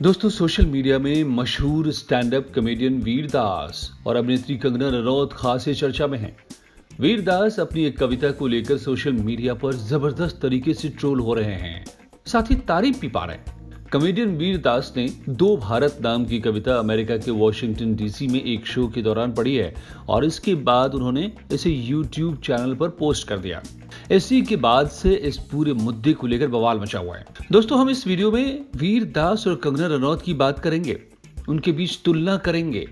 दोस्तों, social media में मशहूर स्टैंड अप कॉमेडियन वीर दास और अभिनेत्री कंगना रनौत खासे चर्चा में हैं। वीर दास अपनी एक कविता को लेकर सोशल मीडिया पर जबरदस्त तरीके से ट्रोल हो रहे हैं, साथ ही तारीफ भी पा रहे हैं। कॉमेडियन वीर दास ने दो भारत नाम की कविता अमेरिका के वॉशिंगटन डीसी में एक शो के दौरान पढ़ी है और इसके बाद उन्होंने इसे यूट्यूब चैनल पर पोस्ट कर दिया। इसी के बाद से इस पूरे मुद्दे को लेकर बवाल मचा हुआ है। दोस्तों, हम इस वीडियो में वीर दास और कंगना रनौत की बात करेंगे, उनके बीच तुलना करेंगे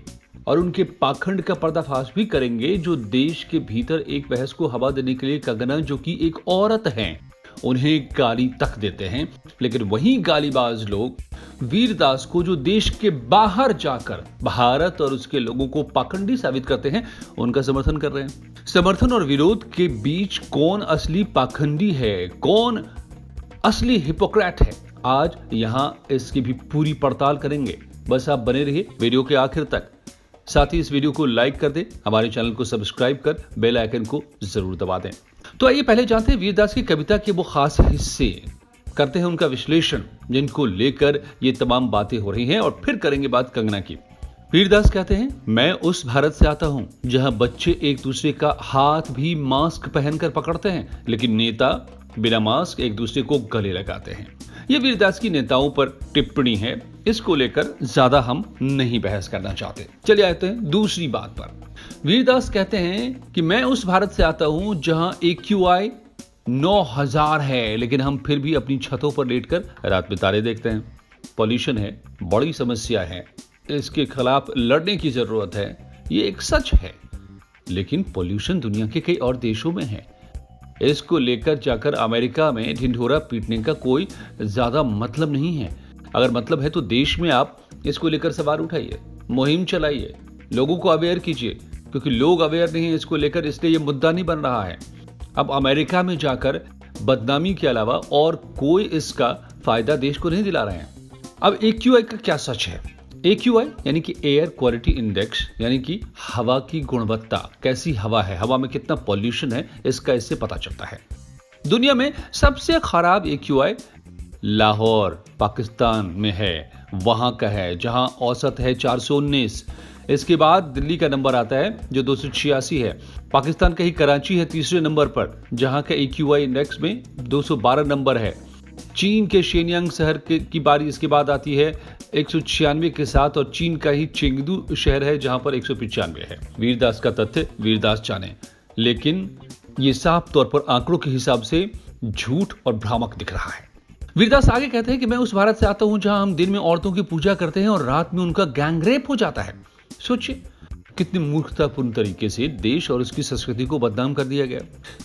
और उनके पाखंड का पर्दाफाश भी करेंगे। जो देश के भीतर एक बहस को हवा देने के लिए कंगना, जो कि एक औरत है, उन्हें गाली तक देते हैं, लेकिन वही गालीबाज लोग वीर दास को, जो देश के बाहर जाकर भारत और उसके लोगों को पाखंडी साबित करते हैं, उनका समर्थन कर रहे हैं। समर्थन और विरोध के बीच कौन असली पाखंडी है, कौन असली हिपोक्रेट है, आज यहां इसकी भी पूरी पड़ताल करेंगे। बस आप बने रहिए वीडियो के आखिर तक। साथ ही इस वीडियो को लाइक कर दें, हमारे चैनल को सब्सक्राइब कर बेल आइकन को जरूर दबा दें। तो आइए पहले जानते हैं वीर दास की कविता के वो खास हिस्से, करते हैं उनका विश्लेषण, जिनको लेकर ये तमाम बातें हो रही हैं, और फिर करेंगे बात कंगना की। वीर दास कहते हैं, मैं उस भारत से आता हूं जहां बच्चे एक दूसरे का हाथ भी मास्क पहनकर पकड़ते हैं, लेकिन नेता बिना मास्क एक दूसरे को गले लगाते हैं। यह वीर दास की नेताओं पर टिप्पणी है, इसको लेकर ज्यादा हम नहीं बहस करना चाहते। चलिए आते हैं दूसरी बात पर। वीर दास कहते हैं कि मैं उस भारत से आता हूं जहां AQI 9000 है, लेकिन हम फिर भी अपनी छतों पर लेटकर रात में तारे देखते हैं। पॉल्यूशन है, बड़ी समस्या है, इसके खिलाफ लड़ने की जरूरत है, ये एक सच है। लेकिन पॉल्यूशन दुनिया के कई और देशों में है। इसको लेकर जाकर अमेरिका में ढिंढोरा पीटने का कोई ज्यादा मतलब नहीं है। अगर मतलब है तो देश में आप इसको लेकर सवाल उठाइए, मुहिम चलाइए, लोगों को अवेयर कीजिए, क्योंकि लोग अवेयर नहीं है इसको लेकर, इसलिए ये मुद्दा नहीं बन रहा है। अब अमेरिका में जाकर बदनामी के अलावा और कोई इसका फायदा देश को नहीं दिला रहे हैं। अब AQI का क्या सच है? AQI यानी कि एयर क्वालिटी इंडेक्स, यानी कि हवा की गुणवत्ता, कैसी हवा है, हवा में कितना पॉल्यूशन है, इसका इससे पता चलता है। दुनिया में सबसे खराब AQI लाहौर पाकिस्तान में है, वहां का है, जहां औसत है 419। इसके बाद दिल्ली का नंबर आता है जो 286 है। पाकिस्तान का ही कराची है तीसरे नंबर पर, जहां का AQI इंडेक्स में 212 नंबर है। चीन के शेनयांग शहर की बारी इसके बाद आती है 196 के साथ, और चीन का ही चेंगदू शहर है जहां पर 195 है। वीरदास का तथ्य वीरदास जाने, लेकिन ये साफ तौर पर आंकड़ों के हिसाब से झूठ और भ्रामक दिख रहा है। वीरदास आगे कहते हैं कि मैं उस भारत से आता हूं जहां हम दिन में औरतों की पूजा करते हैं और रात में उनका गैंगरेप हो जाता है। सोचिए कितनी मूर्खतापूर्ण तरीके से देश और उसकी संस्कृति को बदनाम कर दिया गया।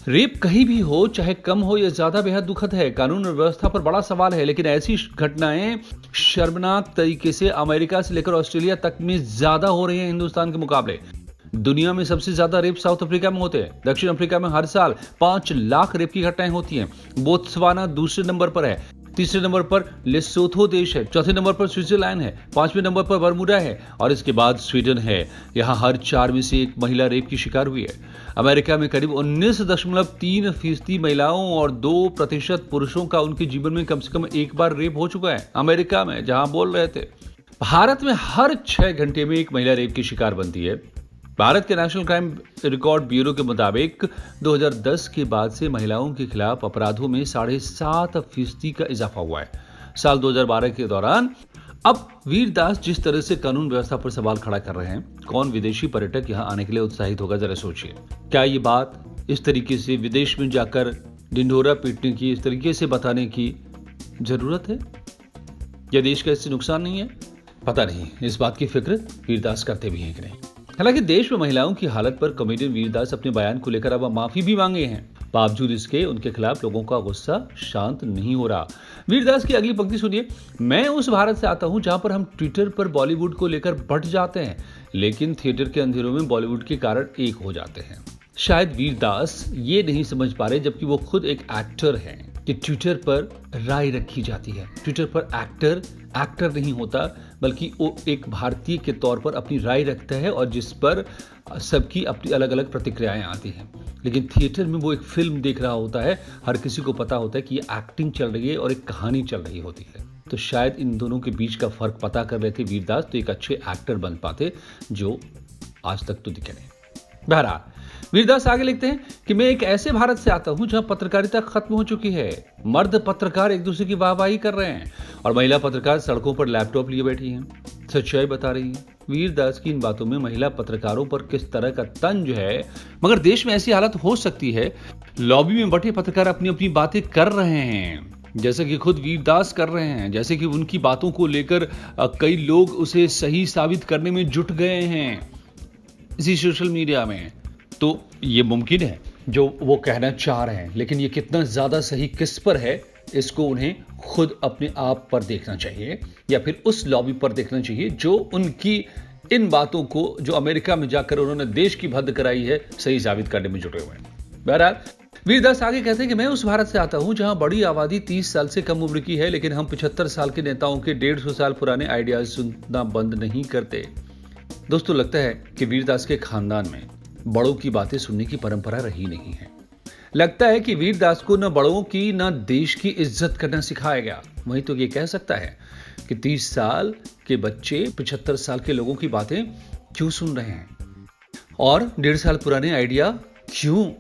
रेप कहीं भी हो, चाहे कम हो या ज्यादा, बेहद दुखद है। कानून और व्यवस्था पर बड़ा सवाल है, लेकिन ऐसी घटनाएं शर्मनाक तरीके से अमेरिका से लेकर ऑस्ट्रेलिया तक में ज्यादा हो रही है हिंदुस्तान के मुकाबले। दुनिया में सबसे ज्यादा रेप साउथ अफ्रीका में होते हैं। दक्षिण अफ्रीका में हर साल 5 लाख रेप की घटनाएं होती हैं। बोत्सवाना दूसरे नंबर पर है, तीसरे नंबर पर लेसोथो देश है, चौथे नंबर पर स्विट्जरलैंड है, 5वें नंबर पर बरमूडा है और इसके बाद स्वीडन है। यहां हर 4 में से एक महिला रेप की शिकार हुई है। अमेरिका में करीब 19.3% महिलाओं और 2% पुरुषों का उनके जीवन में कम से कम एक बार रेप हो चुका है। अमेरिका में, जहां बोल रहे थे। भारत में हर 6 घंटे में एक महिला रेप की शिकार बनती है। भारत के नेशनल क्राइम रिकॉर्ड ब्यूरो के मुताबिक 2010 के बाद से महिलाओं के खिलाफ अपराधों में 7.5% का इजाफा हुआ है। साल 2012 के दौरान अब वीर दास जिस तरह से कानून व्यवस्था पर सवाल खड़ा कर रहे हैं, कौन विदेशी पर्यटक यहां आने के लिए उत्साहित होगा, जरा सोचिए। क्या ये बात इस तरीके से विदेश में जाकर ढिंढोरा पीटने की, इस तरीके से बताने की जरूरत है? या देश का इससे नुकसान नहीं है? पता नहीं, इस बात की फिक्र वीर दास करते भी हैं कि नहीं। हालांकि देश में महिलाओं की हालत पर कॉमेडियन वीर दास अपने बयान को लेकर अब माफी भी मांगे हैं। बावजूद इसके उनके खिलाफ लोगों का गुस्सा शांत नहीं हो रहा। वीर दास की अगली पंक्ति सुनिए, मैं उस भारत से आता हूं जहां पर हम ट्विटर पर बॉलीवुड को लेकर बट जाते हैं, लेकिन थिएटर के अंधेरों में बॉलीवुड के कारण एक हो जाते हैं। शायद वीर दास ये नहीं समझ पा रहे, जबकि वो खुद एक एक्टर हैं, कि ट्विटर पर राय रखी जाती है। ट्विटर पर एक्टर नहीं होता, बल्कि वो एक भारतीय के तौर पर अपनी राय रखता है और जिस पर सबकी अपनी अलग अलग प्रतिक्रियाएं आती हैं। लेकिन थिएटर में वो एक फिल्म देख रहा होता है, हर किसी को पता होता है कि ये एक्टिंग चल रही है और एक कहानी चल रही होती है। तो शायद इन दोनों के बीच का फर्क पता कर लेते वीरदास तो एक अच्छे एक्टर बन पाते, जो आज तक तो दिखे नहीं। बहरहाल वीरदास आगे लिखते हैं कि मैं एक ऐसे भारत से आता हूं जहां पत्रकारिता खत्म हो चुकी है। मर्द पत्रकार एक दूसरे की वाहवाही कर रहे हैं और महिला पत्रकार सड़कों पर लैपटॉप लिए बैठी हैं, सच्चाई बता रही हैं। वीरदास की इन बातों में महिला पत्रकारों पर किस तरह का तंज है, मगर देश में ऐसी हालत हो सकती है। लॉबी में बैठे पत्रकार अपनी अपनी बातें कर रहे हैं, जैसे कि खुद वीरदास कर रहे हैं, जैसे कि उनकी बातों को लेकर कई लोग उसे सही साबित करने में जुट गए हैं इसी सोशल मीडिया में। तो ये मुमकिन है जो वो कहना चाह रहे हैं, लेकिन ये कितना ज्यादा सही किस पर है, इसको उन्हें खुद अपने आप पर देखना चाहिए या फिर उस लॉबी पर देखना चाहिए जो उनकी इन बातों को, जो अमेरिका में जाकर उन्होंने देश की हद कराई है, सही साबित करने में जुटे हुए हैं। बहरहाल वीरदास आगे कहते हैं कि मैं उस भारत से आता हूं जहां बड़ी आबादी 30 साल से कम उम्र की है, लेकिन हम 75 साल के नेताओं के 150 साल पुराने आइडियाज सुनना बंद नहीं करते। दोस्तों, लगता है कि वीरदास के खानदान में बड़ों की बातें सुनने की परंपरा रही नहीं है। लगता है कि वीरदास को न बड़ों की न देश की इज्जत करना सिखाया गया। वही तो ये कह सकता है कि 30 साल के बच्चे 75 साल के लोगों की बातें क्यों सुन रहे हैं और 1.5 साल पुराने आइडिया क्यों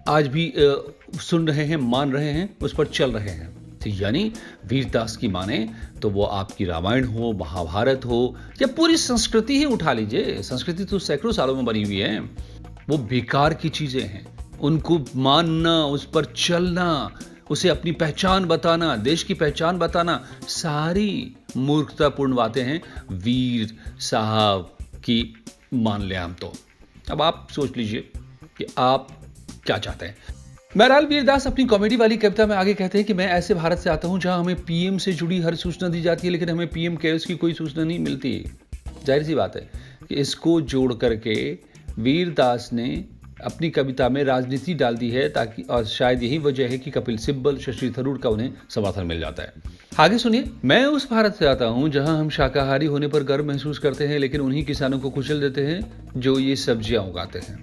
आज भी सुन रहे हैं, मान रहे हैं, उस पर चल रहे हैं। तो यानी वीरदास की माने तो वो आपकी रामायण हो, महाभारत हो या पूरी संस्कृति ही उठा लीजिए। संस्कृति तो सैकड़ों सालों में बनी हुई है, वो बेकार की चीजें हैं। उनको मानना, उस पर चलना, उसे अपनी पहचान बताना, देश की पहचान बताना, सारी मूर्खतापूर्ण बातें हैं वीर साहब की, मान ले हम तो। अब आप सोच लीजिए कि आप क्या चाहते हैं। बहरहाल वीरदास अपनी कॉमेडी वाली कविता में आगे कहते हैं कि मैं ऐसे भारत से आता हूं जहां हमें पीएम से जुड़ी हर सूचना दी जाती है, लेकिन हमें पीएम केयर्स की कोई सूचना नहीं मिलती। जाहिर सी बात है कि इसको जोड़ करके वीरदास ने अपनी कविता में राजनीति डाल दी है, ताकि, और शायद यही वजह है कि कपिल सिब्बल, शशि थरूर का उन्हें समर्थन मिल जाता है। आगे सुनिए, मैं उस भारत से आता हूं जहां हम शाकाहारी होने पर गर्व महसूस करते हैं, लेकिन उन्हीं किसानों को कुचल देते हैं जो ये सब्जियां उगाते हैं।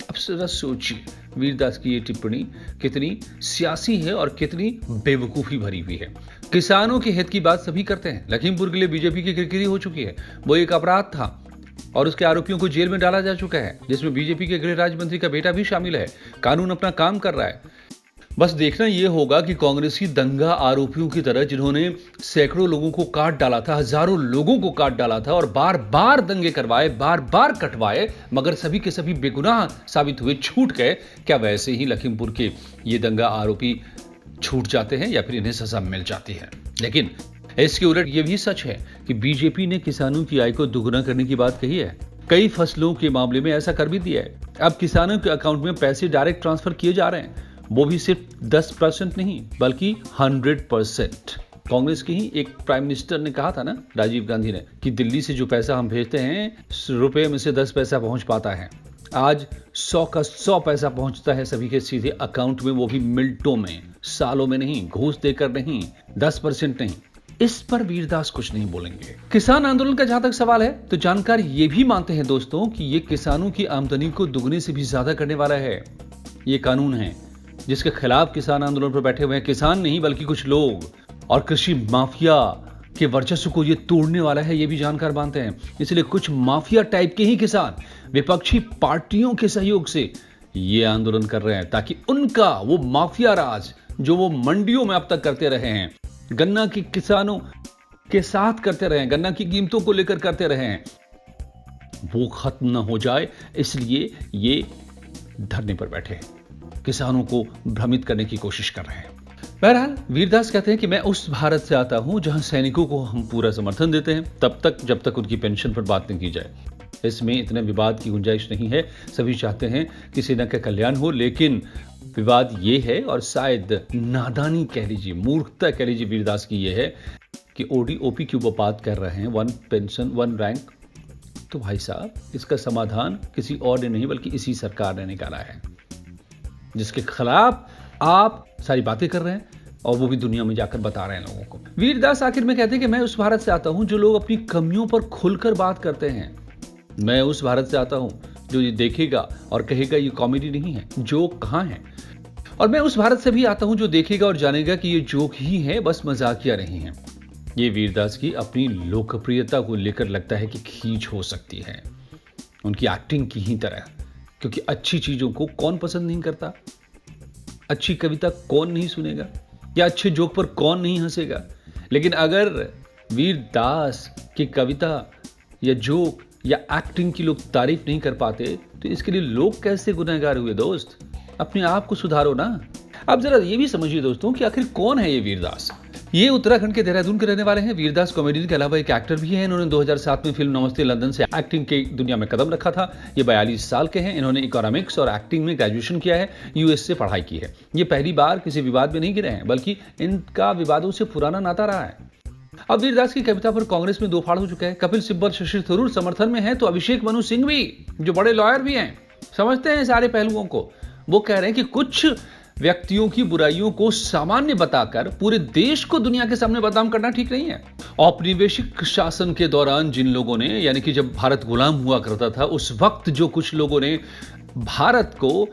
अब जरा सोचिए, वीरदास की ये टिप्पणी कितनी सियासी है और कितनी बेवकूफी भरी हुई है। किसानों के हित की बात सभी करते हैं। लखीमपुर के लिए बीजेपी की किरकिरी हो चुकी है। वो एक अपराध था और उसके आरोपियों को जेल में डाला जा चुका है, जिसमें बीजेपी के गृह राज्य मंत्री का बेटा भी शामिल है। कानून अपना काम कर रहा है। बस देखना यह होगा कि कांग्रेसी दंगा आरोपियों की तरह, जिन्होंने सैकड़ों लोगों को काट डाला था, हजारों लोगों को काट डाला था और बार बार दंगे करवाए, बार बार कटवाए, मगर सभी के सभी बेगुनाह साबित हुए, छूट गए, क्या वैसे ही लखीमपुर के ये दंगा आरोपी छूट जाते हैं या फिर इन्हें सजा मिल जाती है? लेकिन इसके उलट यह भी सच है कि बीजेपी ने किसानों की आय को दुगना करने की बात कही है। कई फसलों के मामले में ऐसा कर भी दिया है। अब किसानों के अकाउंट में पैसे डायरेक्ट ट्रांसफर किए जा रहे हैं, वो भी सिर्फ 10% नहीं बल्कि 100%। कांग्रेस के ही एक प्राइम मिनिस्टर ने कहा था ना, राजीव गांधी ने, कि दिल्ली से जो पैसा हम भेजते हैं, रुपए में से 10 पैसा पहुंच पाता है। आज 100 का 100 पैसा पहुंचता है सभी के सीधे अकाउंट में, वो भी मिनटों में, सालों में नहीं, घूस देकर नहीं, 10% नहीं। इस पर वीरदास कुछ नहीं बोलेंगे। किसान आंदोलन का जहां तक सवाल है, तो जानकार ये भी मानते हैं दोस्तों कि ये किसानों की आमदनी को दुगने से भी ज्यादा करने वाला है। ये कानून है जिसके खिलाफ किसान आंदोलन पर बैठे हुए हैं किसान नहीं बल्कि कुछ लोग, और कृषि माफिया के वर्चस्व को ये तोड़ने वाला है, ये भी जानकार मानते हैं। इसलिए कुछ माफिया टाइप के ही किसान विपक्षी पार्टियों के सहयोग से ये आंदोलन कर रहे हैं, ताकि उनका वो माफिया राज जो वो मंडियों में अब तक करते रहे हैं, गन्ना के किसानों के साथ करते रहे हैं, गन्ना की कीमतों को लेकर करते रहे हैं, वो खत्म न हो जाए, इसलिए ये धरने पर बैठे हैं, किसानों को भ्रमित करने की कोशिश कर रहे हैं। बहरहाल वीरदास कहते हैं कि मैं उस भारत से आता हूं जहां सैनिकों को हम पूरा समर्थन देते हैं, तब तक जब तक उनकी पेंशन पर बात नहीं की जाए। इसमें इतने विवाद की गुंजाइश नहीं है। सभी चाहते हैं कि सेना का कल्याण हो, लेकिन विवाद ये है, और शायद नादानी कह लीजिए, मूर्खता कह लीजिए वीरदास की ये है कि ओडीओपी की वो बात कर रहे हैं, 1 पेंशन 1 रैंक। तो भाई साहब, इसका समाधान किसी और ने नहीं बल्कि इसी सरकार ने निकाला है, जिसके खिलाफ आप सारी बातें कर रहे हैं और वो भी दुनिया में जाकर बता रहे हैं लोगों को। वीरदास आखिर में कहते हैं कि मैं उस भारत से आता हूं जो लोग अपनी कमियों पर खुलकर बात करते हैं। मैं उस भारत से आता हूं जो ये देखेगा और कहेगा ये कॉमेडी नहीं है, जोक कहां है। और मैं उस भारत से भी आता हूं जो देखेगा और जानेगा कि ये जोक ही है, बस मजाकिया नहीं है। ये वीरदास की अपनी लोकप्रियता को लेकर लगता है कि खींच हो सकती है, उनकी एक्टिंग की ही तरह, क्योंकि अच्छी चीजों को कौन पसंद नहीं करता, अच्छी कविता कौन नहीं सुनेगा, या अच्छे जोक पर कौन नहीं हंसेगा। लेकिन अगर वीरदास की कविता या जोक या एक्टिंग की लोग तारीफ नहीं कर पाते तो इसके लिए लोग कैसे गुनहगार हुए दोस्त? अपने आप को सुधारो ना। अब जरा ये भी समझिए दोस्तों कि आखिर कौन है ये वीरदास। ये उत्तराखंड के देहरादून के रहने वाले हैं। वीरदास कॉमेडियन के अलावा एक एक्टर भी हैं। इन्होंने 2007 में फिल्म नमस्ते लंदन से एक्टिंग की दुनिया में कदम रखा था। ये 42 साल के हैं। इन्होंने इकोनॉमिक्स और एक्टिंग में ग्रेजुएशन किया है, यूएस से पढ़ाई की है। ये पहली बार किसी विवाद में नहीं गिरे हैं, बल्कि इनका विवादों से पुराना नाता रहा है। अब वीरदास की कविता पर कांग्रेस में दो फाड़ हो चुका है। कपिल सिब्बल, शशि थरूर समर्थन में है, तो अभिषेक मनु सिंह भी, जो बड़े लॉयर भी हैं, समझते हैं सारे पहलुओं को। वो कह रहे हैं कि कुछ व्यक्तियों की बुराइयों को सामान्य बताकर पूरे देश को दुनिया के सामने बदनाम करना ठीक नहीं है। औपनिवेशिक शासन के दौरान जिन लोगों ने, यानी कि जब भारत गुलाम हुआ करता था, उस वक्त जो कुछ लोगों ने भारत को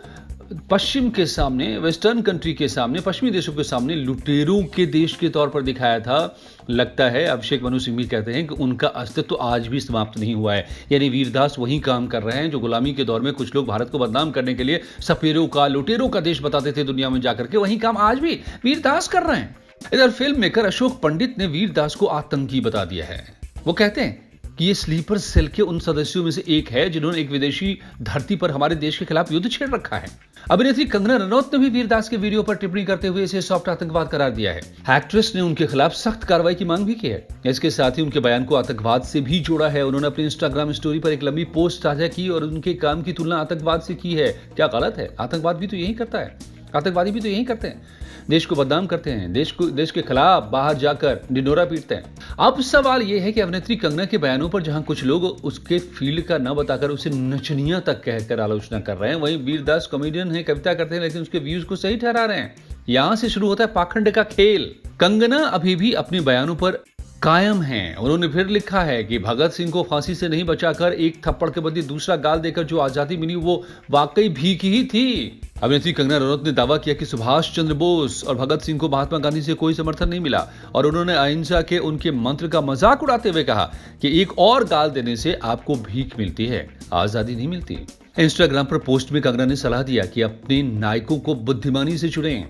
पश्चिम के सामने, वेस्टर्न कंट्री के सामने, पश्चिमी देशों के सामने लुटेरों के देश के तौर पर दिखाया था, लगता है अभिषेक मनु सिंह भी कहते हैं कि उनका अस्तित्व आज भी समाप्त नहीं हुआ है। यानी वीरदास वही काम कर रहे हैं जो गुलामी के दौर में कुछ लोग भारत को बदनाम करने के लिए सपेरों का, लुटेरों का देश बताते थे दुनिया में जाकर के, वही काम आज भी वीरदास कर रहे हैं। इधर फिल्म मेकर अशोक पंडित ने वीरदास को आतंकी बता दिया है। वो कहते हैं कि ये स्लीपर सेल के उन सदस्यों में से एक है जिन्होंने एक विदेशी धरती पर हमारे देश के खिलाफ युद्ध छेड़ रखा है। अभिनेत्री कंगना रनौत ने भी वीरदास के वीडियो पर टिप्पणी करते हुए इसे सॉफ्ट आतंकवाद करार दिया है। एक्ट्रेस ने उनके खिलाफ सख्त कार्रवाई की मांग भी की है। इसके साथ ही उनके बयान को आतंकवाद से भी जोड़ा है। उन्होंने अपनी इंस्टाग्राम स्टोरी पर एक लंबी पोस्ट साझा की और उनके काम की तुलना आतंकवाद से की है। क्या गलत है? आतंकवाद भी तो यही करता है, आतंकवादी भी तो यही करते हैं, देश को बदनाम करते हैं, देश के खिलाफ बाहर जाकर डिंडोरा पीटते हैं। अब सवाल यह है कि अभिनेत्री कंगना के बयानों पर जहां कुछ लोग उसके फील्ड का न बताकर उसे नचनिया तक कहकर आलोचना कर रहे हैं, वहीं वीरदास कॉमेडियन है, कविता करते हैं, लेकिन उसके व्यूज को सही ठहरा रहे हैं। यहां से शुरू होता है पाखंड का खेल। कंगना अभी भी अपने बयानों पर कायम हैं। उन्होंने फिर लिखा है कि भगत सिंह को फांसी से नहीं बचाकर एक थप्पड़ के बदले दूसरा गाल देकर जो आजादी मिली वो वाकई भीख ही थी। अभिनेत्री कंगना रनौत ने दावा किया कि सुभाष चंद्र बोस और भगत सिंह को महात्मा गांधी से कोई समर्थन नहीं मिला और उन्होंने अहिंसा के उनके मंत्र का मजाक उड़ाते हुए कहा कि एक और गाल देने से आपको भीख मिलती है, आजादी नहीं मिलती। इंस्टाग्राम पर पोस्ट में कंगना ने सलाह दिया कि अपने नायकों को बुद्धिमानी से चुनें।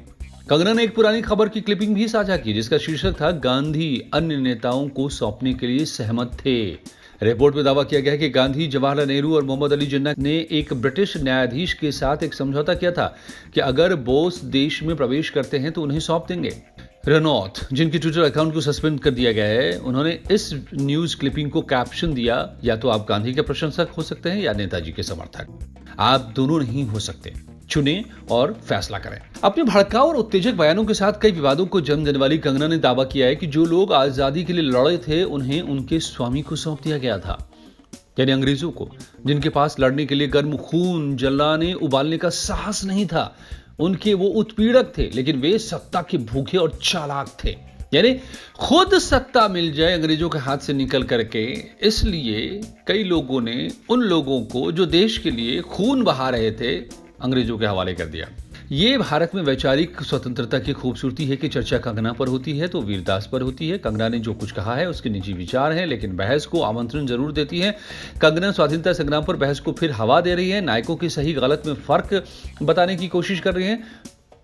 कंगना ने एक पुरानी खबर की क्लिपिंग भी साझा की जिसका शीर्षक था गांधी अन्य नेताओं को सौंपने के लिए सहमत थे। रिपोर्ट में दावा किया गया है कि गांधी, जवाहरलाल नेहरू और मोहम्मद अली जिन्ना ने एक ब्रिटिश न्यायाधीश के साथ एक समझौता किया था कि अगर बोस देश में प्रवेश करते हैं तो उन्हें सौंप देंगे। रनौत, जिनकी ट्विटर अकाउंट को सस्पेंड कर दिया गया है, उन्होंने इस न्यूज क्लिपिंग को कैप्शन दिया, या तो आप गांधी के प्रशंसक हो सकते हैं या नेताजी के समर्थक, आप दोनों नहीं हो सकते, चुनें और फैसला करें। अपने भड़काऊ और उत्तेजक बयानों के साथ कई विवादों को जन्म देने वाली कंगना ने दावा किया है कि जो लोग आजादी के लिए लड़े थे उन्हें उनके स्वामी को सौंप दिया गया था, यानी अंग्रेजों को, जिनके पास लड़ने के लिए गर्म खून जलाने उबालने का साहस नहीं था। उनके वो उत्पीड़क थे, लेकिन वे सत्ता के भूखे और चालाक थे, यानी खुद सत्ता मिल जाए अंग्रेजों के हाथ से निकल करके। इसलिए कई लोगों ने उन लोगों को जो देश के लिए खून बहा रहे थे अंग्रेजों के हवाले कर दिया। ये भारत में वैचारिक स्वतंत्रता की खूबसूरती है कि चर्चा कंगना पर होती है तो वीरदास पर होती है। कंगना ने जो कुछ कहा है उसके निजी विचार हैं, लेकिन बहस को आमंत्रण जरूर देती है। कंगना स्वाधीनता संग्राम पर बहस को फिर हवा दे रही है, नायकों के सही गलत में फर्क बताने की कोशिश कर रही है।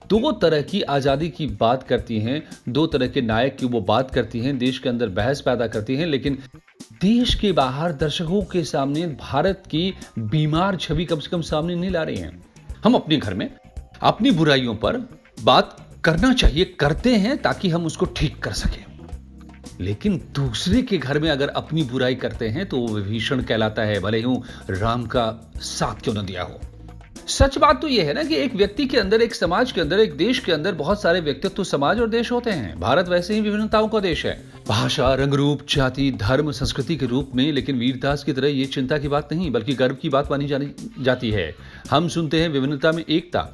दो तरह की आजादी की बात करती हैं, दो तरह के नायक की वो बात करती हैं, देश के अंदर बहस पैदा करती हैं, लेकिन देश के बाहर दर्शकों के सामने भारत की बीमार छवि कम से कम सामने नहीं ला रही हैं। हम अपने घर में अपनी बुराइयों पर बात करना चाहिए, करते हैं ताकि हम उसको ठीक कर सकें, लेकिन दूसरे के घर में अगर अपनी बुराई करते हैं तो वो विभीषण कहलाता है, भले ही राम का साथ क्यों न दिया हो। सच बात तो यह है ना कि एक व्यक्ति के अंदर, एक समाज के अंदर, एक देश के अंदर बहुत सारे व्यक्तित्व, समाज और देश होते हैं। भारत वैसे ही विभिन्नताओं का देश है, भाषा, रंग रूप, जाति, धर्म, संस्कृति के रूप में, लेकिन वीरदास की तरह ये चिंता की बात नहीं बल्कि गर्व की बात मानी जाती है। हम सुनते हैं विभिन्नता में एकता।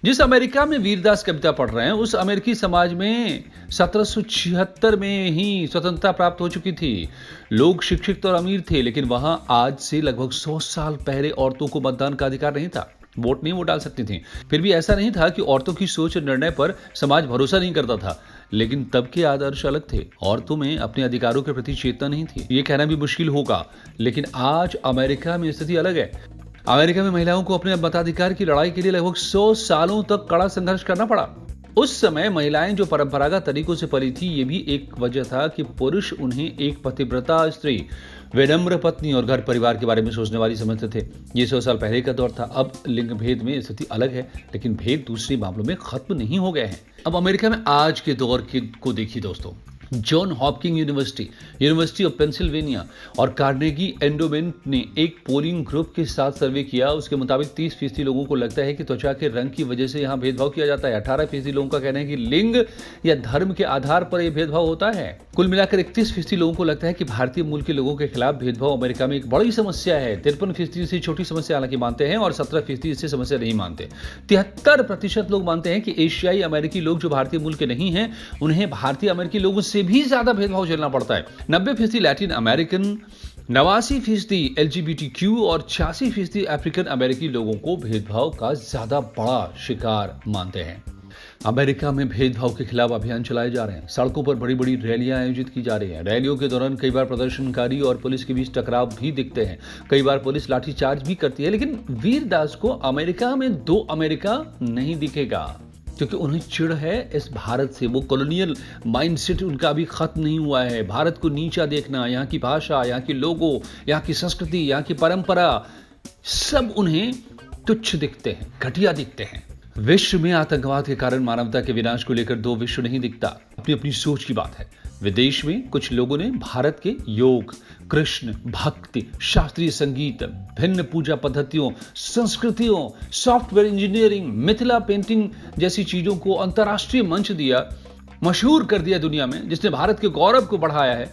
जिस अमेरिका में वीरदास कविता पढ़ रहे हैं उस अमेरिकी समाज में 1776 में ही स्वतंत्रता प्राप्त हो चुकी थी। लोग शिक्षित और अमीर थे, लेकिन वहां आज से लगभग 100 साल पहले औरतों को मतदान का अधिकार नहीं था, वोट नहीं वो डाल सकती थी। फिर भी ऐसा नहीं था कि औरतों की सोच और निर्णय पर समाज भरोसा नहीं करता था। लेकिन तब के आदर्श अलग थे। औरतों में अपने अधिकारों के प्रति चेतना नहीं थी। ये कहना भी मुश्किल होगा, लेकिन आज अमेरिका में स्थिति अलग है। अमेरिका में महिलाओं को अपने मताधिकार की लड़ाई के लिए लगभग 100 सालों तक कड़ा संघर्ष करना पड़ा। उस समय महिलाएं जो परंपरागत तरीकों से पली थी, ये भी एक वजह था कि पुरुष उन्हें एक पतिव्रता स्त्री, विनम्र पत्नी और घर परिवार के बारे में सोचने वाली समझते थे। ये 100 साल पहले का दौर था। अब लिंग भेद में स्थिति अलग है, लेकिन भेद दूसरे मामलों में खत्म नहीं हो गए हैं। अब अमेरिका में आज के दौर को देखिए दोस्तों। John Hopkins university, university of Pennsylvania और कार्नेगी एंडोमेंट ने एक पोलिंग ग्रुप के साथ सर्वे किया। उसके मुताबिक 30% लोगों को लगता है कि त्वचा के रंग की वजह से यहाँ भेदभाव किया जाता है। 18% लोगों का कहना है कि लिंग या धर्म के आधार पर यह भेदभाव होता है। कुल मिलाकर 31% लोगों को लगता है कि भारतीय मूल के लोगों के खिलाफ भेदभाव अमेरिका में एक बड़ी समस्या है। 53% इसे छोटी समस्या हालांकि मानते हैं और 17% इसे समस्या नहीं मानते। 73% लोग मानते हैं कि एशियाई अमेरिकी लोग जो भारतीय मूल के नहीं हैं, उन्हें भारतीय अमेरिकी लोगों से भी ज्यादा भेदभाव झेलना पड़ता है। 90% लैटिन अमेरिकन, 89% LGBTQ और 86% अफ्रीकन अमेरिकी लोगों को भेदभाव का ज्यादा बड़ा शिकार मानते हैं। अमेरिका में भेदभाव के खिलाफ अभियान चलाए जा रहे हैं। सड़कों पर बड़ी बड़ी रैलियां आयोजित की जा रही हैं। रैलियों के दौरान कई बार प्रदर्शनकारी और पुलिस के बीच टकराव भी दिखते हैं। कई बार पुलिस लाठीचार्ज भी करती है। लेकिन वीरदास को अमेरिका में दो अमेरिका नहीं दिखेगा, क्योंकि उन्हें चिढ़ है इस भारत से। वो कॉलोनियल माइंडसेट उनका अभी खत्म नहीं हुआ है। भारत को नीचा देखना, यहाँ की भाषा, यहाँ के लोगों, यहाँ की संस्कृति, यहाँ की परंपरा, सब उन्हें तुच्छ दिखते हैं, घटिया दिखते हैं। विश्व में आतंकवाद के कारण मानवता के विनाश को लेकर दो विश्व नहीं दिखता। अपनी अपनी सोच की बात है। विदेश में कुछ लोगों ने भारत के योग, कृष्ण भक्ति, शास्त्रीय संगीत, भिन्न पूजा पद्धतियों, संस्कृतियों, सॉफ्टवेयर इंजीनियरिंग, मिथिला पेंटिंग जैसी चीजों को अंतर्राष्ट्रीय मंच दिया, मशहूर कर दिया दुनिया में, जिसने भारत के गौरव को बढ़ाया है।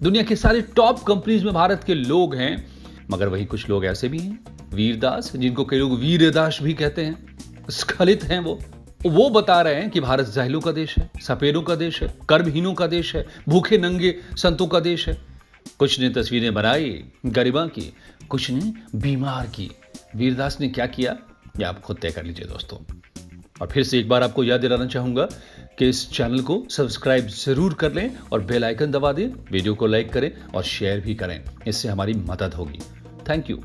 दुनिया के सारे टॉप कंपनीज में भारत के लोग हैं। मगर वही कुछ लोग ऐसे भी हैं, वीरदास, जिनको कई लोग वीरदास भी कहते हैं, स्खलित हैं। वो बता रहे हैं कि भारत जाहिलों का देश है, सपेरों का देश है, कर्महीनों का देश है, भूखे नंगे संतों का देश है। कुछ ने तस्वीरें बनाई गरिमा की, कुछ ने बीमार की। वीरदास ने क्या किया, ये आप खुद तय कर लीजिए दोस्तों। और फिर से एक बार आपको याद दिलाना चाहूंगा कि इस चैनल को सब्सक्राइब जरूर कर लें और बेल आइकन दबा दें। वीडियो को लाइक करें और शेयर भी करें, इससे हमारी मदद होगी। Thank you.